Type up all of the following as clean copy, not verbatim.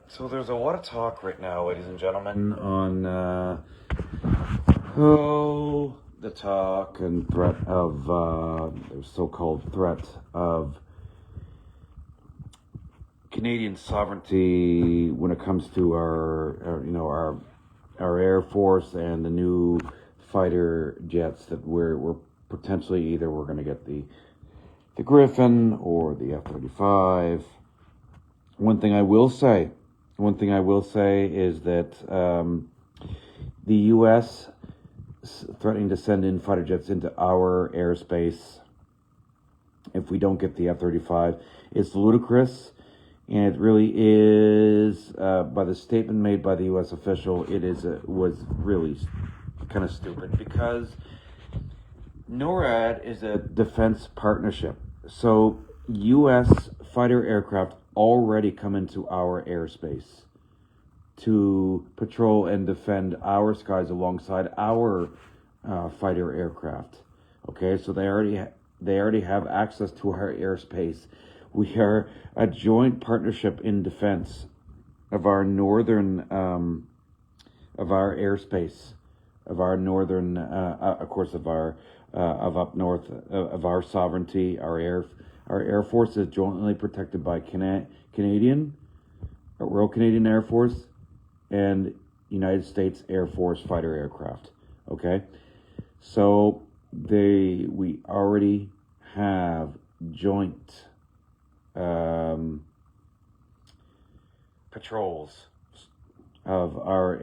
So there's a lot of talk right now, ladies and gentlemen, on the talk and threat of the so-called threat of Canadian sovereignty when it comes to our Air Force and the new fighter jets that we're potentially either we're going to get the Griffin or the F-35. One thing I will say is that the U.S. threatening to send in fighter jets into our airspace if we don't get the F-35 is ludicrous, and it really is. By the statement made by the U.S. official, was really kind of stupid because NORAD is a defense partnership. So U.S. fighter aircraft already come into our airspace to patrol and defend our skies alongside our fighter aircraft. Okay, so they already have access to our airspace. We are a joint partnership in defense of our northern of our airspace, of our northern, of course, of our of up north of our sovereignty. Our Air Force is jointly protected by Royal Canadian Air Force and United States Air Force fighter aircraft. Okay, so we already have joint patrols of our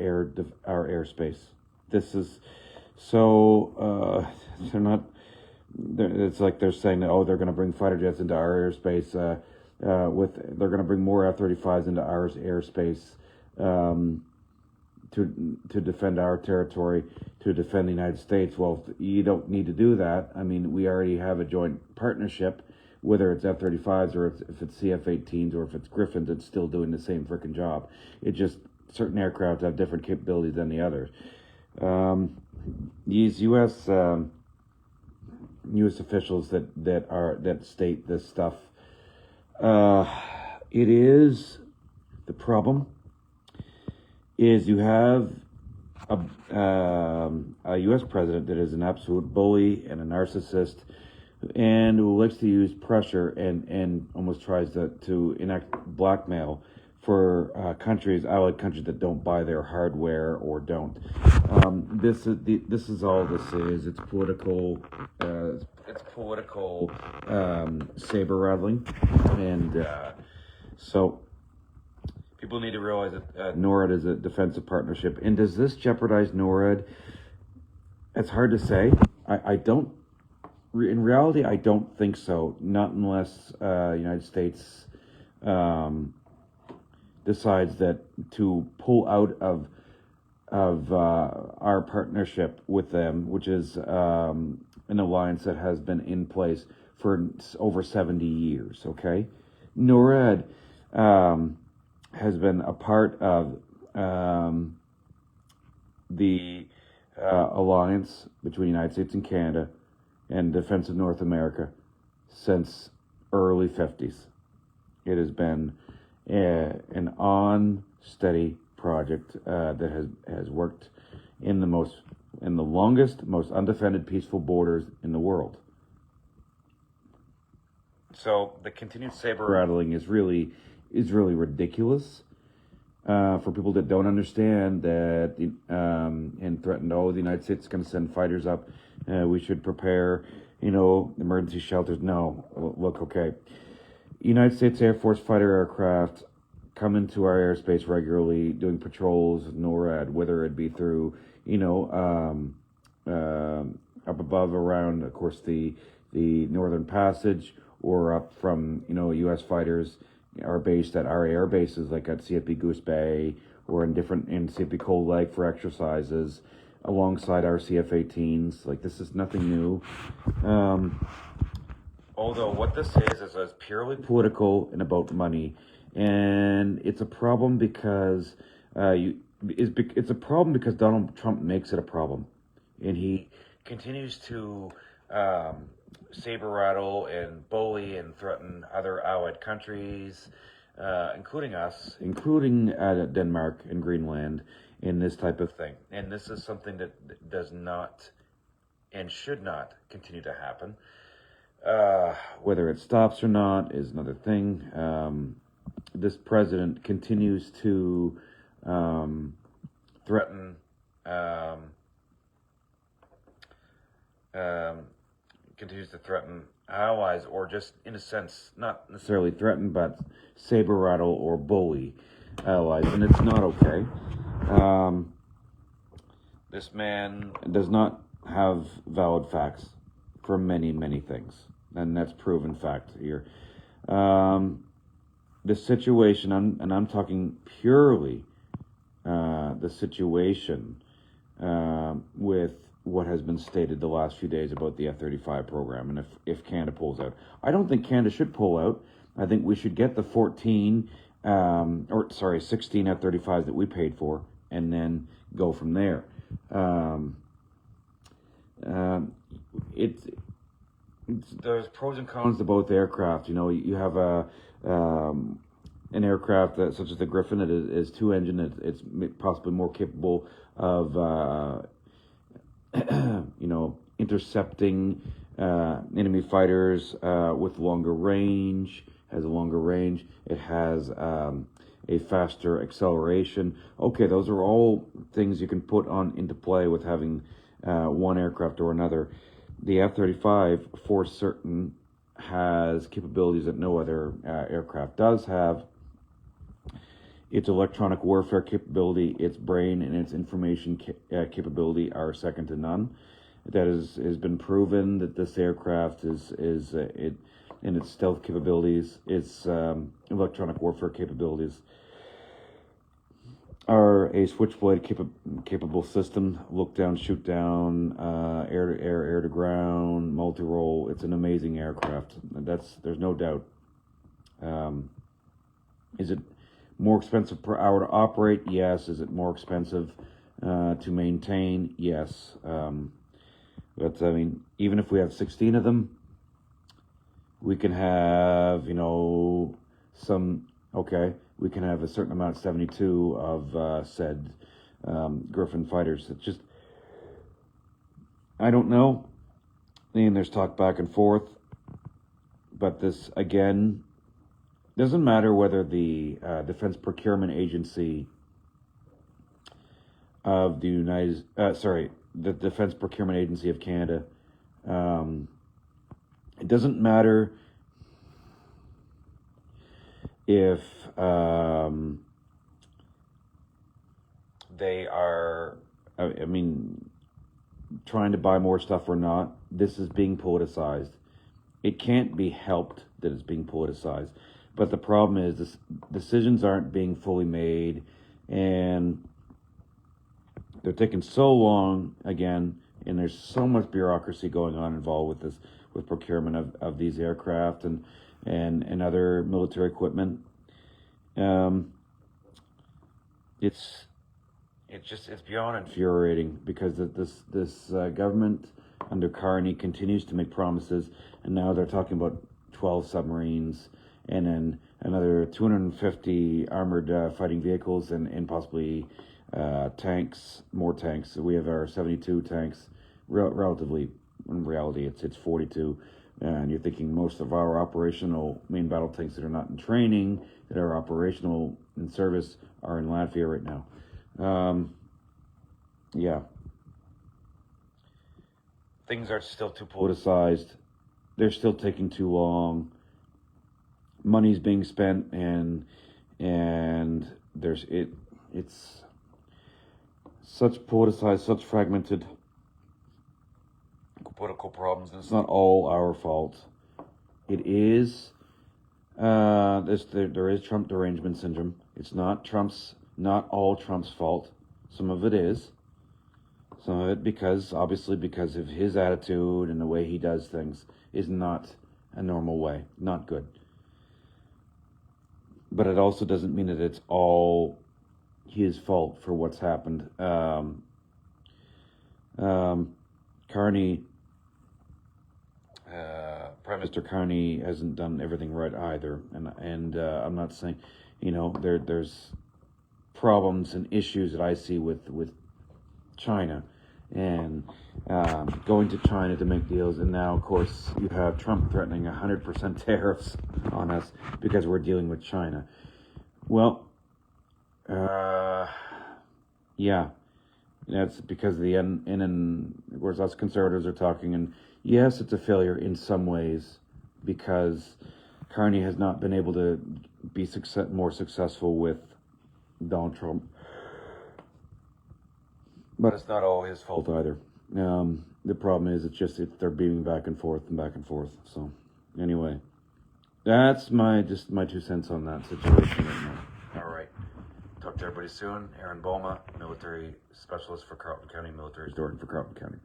airspace. This is so they're not. It's like they're saying that they're going to bring fighter jets into our airspace. They're going to bring more F-35s into our airspace to defend our territory, to defend the United States. Well, you don't need to do that. I mean, we already have a joint partnership. Whether it's F-35s or if it's CF-18s or if it's Griffins, it's still doing the same freaking job. It just certain aircraft have different capabilities than the others. These U.S. Officials that state this stuff. It is the problem. Is you have a U.S. president that is an absolute bully and a narcissist, and who likes to use pressure and almost tries to enact blackmail for allied countries that don't buy their hardware or don't. This is all this is. It's political. Saber rattling, and so people need to realize that NORAD is a defensive partnership. And does this jeopardize NORAD? It's hard to say. I don't. In reality, I don't think so. Not unless United States decides that to pull out of our partnership with them, which is an alliance that has been in place for over 70 years. Okay, NORAD has been a part of the alliance between the United States and Canada and defense of North America since early 50s. It has been an on-steady project that has worked in the longest, most undefended, peaceful borders in the world. So the continued saber rattling is really ridiculous for people that don't understand that and threaten. The United States is going to send fighters up. We should prepare, emergency shelters. No, look, okay. United States Air Force fighter aircraft come into our airspace regularly, doing patrols with NORAD, whether it be through, up above around, of course, the Northern Passage, or up from, U.S. fighters are based at our air bases, like at CFB Goose Bay, or in CFB Cold Lake for exercises, alongside our CF-18s. Like, this is nothing new. Although what this is purely political and about money, and it's a problem because it's a problem because Donald Trump makes it a problem, and he continues to saber rattle and bully and threaten other allied countries, including us, including Denmark and Greenland, in this type of thing. And this is something that does not and should not continue to happen. Whether it stops or not is another thing. This president continues to threaten, allies, or just in a sense, not necessarily threaten, but saber rattle or bully allies, and it's not okay. This man does not have valid facts for many, many things, and that's proven fact here. The situation, and I'm talking purely the situation with what has been stated the last few days about the F-35 program, and if Canada pulls out. I don't think Canada should pull out. I think we should get the 16 F-35s that we paid for, and then go from there. There's pros and cons to both aircraft. You know, you have an aircraft such as the Griffin. It is two-engine. It's possibly more capable of intercepting enemy fighters with longer range. Has a longer range. It has a faster acceleration. Okay, those are all things you can put into play with having one aircraft or another. The F-35, for certain, has capabilities that no other aircraft does have. Its electronic warfare capability, its brain, and its information capability are second to none. That has been proven that this aircraft is in its stealth capabilities, its electronic warfare capabilities are a switchblade capable system, look down, shoot down, air to air, air to ground, multi-role. It's an amazing aircraft. There's no doubt. Is it more expensive per hour to operate? Yes. Is it more expensive to maintain? Yes. But I mean, even if we have 16 of them, we can have, we can have a certain amount, 72 of said Griffin fighters. It's just, I don't know. And there's talk back and forth. But this, again, doesn't matter whether the Defense Procurement Agency of the the Defense Procurement Agency of Canada, it doesn't matter if they are, trying to buy more stuff or not. This is being politicized. It can't be helped that it's being politicized. But the problem is this, decisions aren't being fully made, and they're taking so long again, and there's so much bureaucracy going on involved with this, with procurement of these aircraft and other military equipment. It's beyond infuriating, because this government under Carney continues to make promises, and now they're talking about 12 submarines and then another 250 armored fighting vehicles and possibly tanks, more tanks. We have our 72 tanks, relatively, in reality it's 42, and you're thinking most of our operational main battle tanks that are not in training, that are operational in service, are in Latvia right now. Things are still too politicized. They're still taking too long. Money's being spent, and it's such politicized, such fragmented political problems, and it's not all our fault. It is there is Trump derangement syndrome. It's not all Trump's fault. Some of it is. Some of it because of his attitude and the way he does things is not a normal way, not good. But it also doesn't mean that it's all his fault for what's happened. Carney Prime Minister Carney hasn't done everything right either, and I'm not saying, there's problems and issues that I see with China, and going to China to make deals, and now of course you have Trump threatening 100% tariffs on us because we're dealing with China. Well, yeah, that's because of course us conservatives are talking, and yes, it's a failure in some ways because Carney has not been able to be more successful with Donald Trump. But it's not all his fault either. The problem is they're beaming back and forth and back and forth. So anyway, that's my 2 cents on that situation right now. All right. Talk to everybody soon. Aaron Boma, military specialist for Carleton County, military historian for Carleton County.